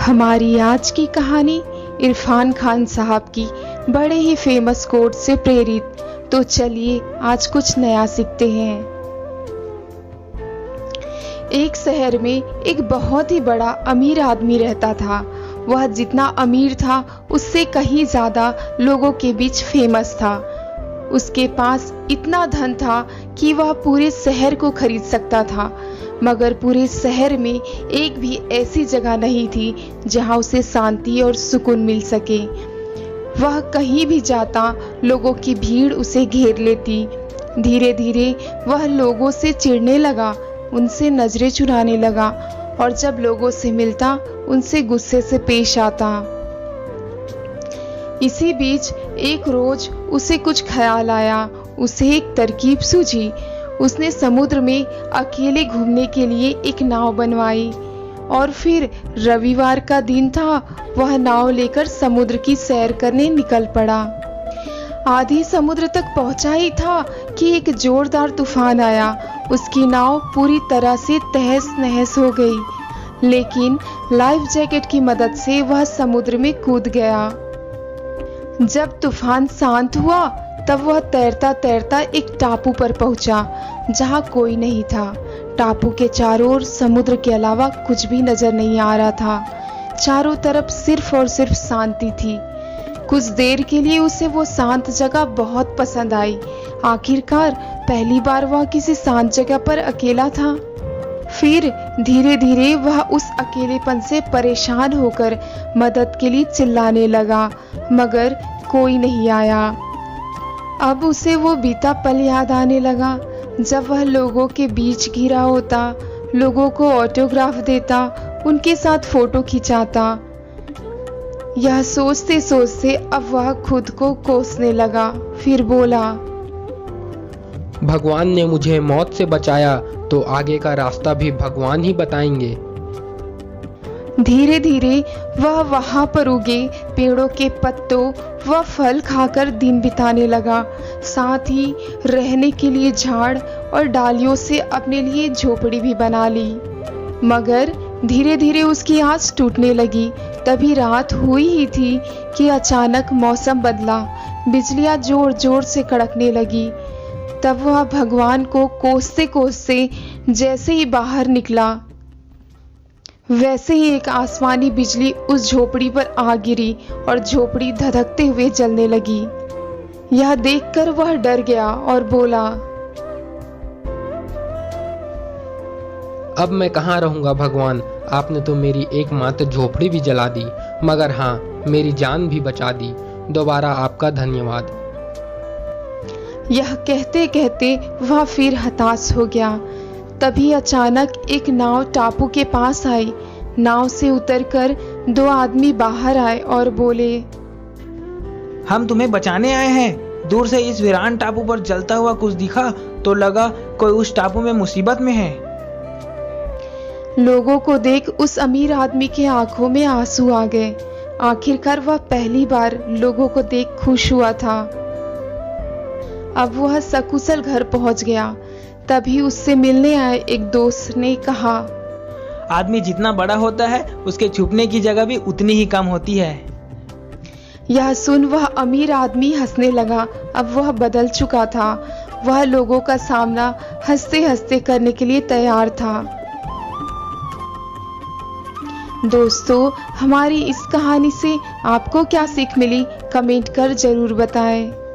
हमारी आज की कहानी इरफान खान साहब की बड़े ही फेमस कोट से प्रेरित। तो चलिए आज कुछ नया सीखते हैं। एक शहर में एक बहुत ही बड़ा अमीर आदमी रहता था। वह जितना अमीर था उससे कहीं ज्यादा लोगों के बीच फेमस था। उसके पास इतना धन था कि वह पूरे शहर को खरीद सकता था, मगर पूरे शहर में एक भी ऐसी जगह नहीं थी जहां उसे शांति और सुकून मिल सके। वह कहीं भी जाता लोगों की भीड़ उसे घेर लेती। धीरे धीरे वह लोगों से चिढ़ने लगा, उनसे नजरें चुराने लगा और जब लोगों से मिलता उनसे गुस्से से पेश आता। इसी बीच एक रोज उसे कुछ ख्याल आया। उसे एक तरकीब सूझी। उसने समुद्र में अकेले घूमने के लिए एक नाव बनवाई और फिर रविवार का दिन था। वह नाव लेकर समुद्र की सैर करने निकल पड़ा। आधी समुद्र तक पहुंचा ही था कि एक जोरदार तूफान आया। उसकी नाव पूरी तरह से तहस नहस हो गई, लेकिन लाइफ जैकेट की मदद से वह समुद्र में कूद गया। जब तूफान शांत हुआ तब वह तैरता तैरता एक टापू पर पहुंचा जहां कोई नहीं था। टापू के चारों ओर समुद्र के अलावा कुछ भी नजर नहीं आ रहा था। चारों तरफ सिर्फ और सिर्फ शांति थी। कुछ देर के लिए उसे वो शांत जगह बहुत पसंद आई। आखिरकार पहली बार वह किसी शांत जगह पर अकेला था। फिर धीरे धीरे वह उस अकेलेपन से परेशान होकर मदद के लिए चिल्लाने लगा, मगर कोई नहीं आया। अब उसे वो बीता पल याद आने लगा जब वह लोगों के बीच घिरा होता, लोगों को ऑटोग्राफ देता, उनके साथ फोटो खिंचाता। यह सोचते सोचते अब वह खुद को कोसने लगा। फिर बोला, भगवान ने मुझे मौत से बचाया तो आगे का रास्ता भी भगवान ही बताएंगे। धीरे धीरे वह वहां पर उगे पेड़ों के पत्तों व फल खाकर दिन बिताने लगा। साथ ही रहने के लिए झाड़ और डालियों से अपने लिए झोपड़ी भी बना ली। मगर धीरे धीरे उसकी आस टूटने लगी। तभी रात हुई ही थी कि अचानक मौसम बदला। बिजलियां जोर जोर से कड़कने लगी। तब वह भगवान को कोसते कोसते जैसे ही बाहर निकला, वैसे ही एक आसमानी बिजली उस झोपड़ी पर आ गिरी और झोपड़ी धधकते हुए जलने लगी। यह देखकर वह डर गया और बोला, अब मैं कहाँ रहूंगा भगवान, आपने तो मेरी एकमात्र झोपड़ी भी जला दी, मगर हाँ, मेरी जान भी बचा दी। दोबारा आपका धन्यवाद। यह कहते कहते वह फिर हताश हो गया। तभी अचानक एक नाव टापू के पास आई। नाव से उतरकर दो आदमी बाहर आए और बोले, हम तुम्हें बचाने आए हैं। दूर से इस वीरान टापू पर जलता हुआ कुछ दिखा तो लगा कोई उस टापू में मुसीबत में है। लोगों को देख उस अमीर आदमी के आंखों में आंसू आ गए। आखिरकार वह पहली बार लोगों को देख खुश हुआ था। अब वह सकुशल घर पहुंच गया। तभी उससे मिलने आए एक दोस्त ने कहा, आदमी जितना बड़ा होता है उसके छुपने की जगह भी उतनी ही कम होती है। यह सुन वह अमीर आदमी हंसने लगा। अब वह बदल चुका था। वह लोगों का सामना हंसते हंसते करने के लिए तैयार था। दोस्तों, हमारी इस कहानी से आपको क्या सीख मिली, कमेंट कर जरूर बताएं।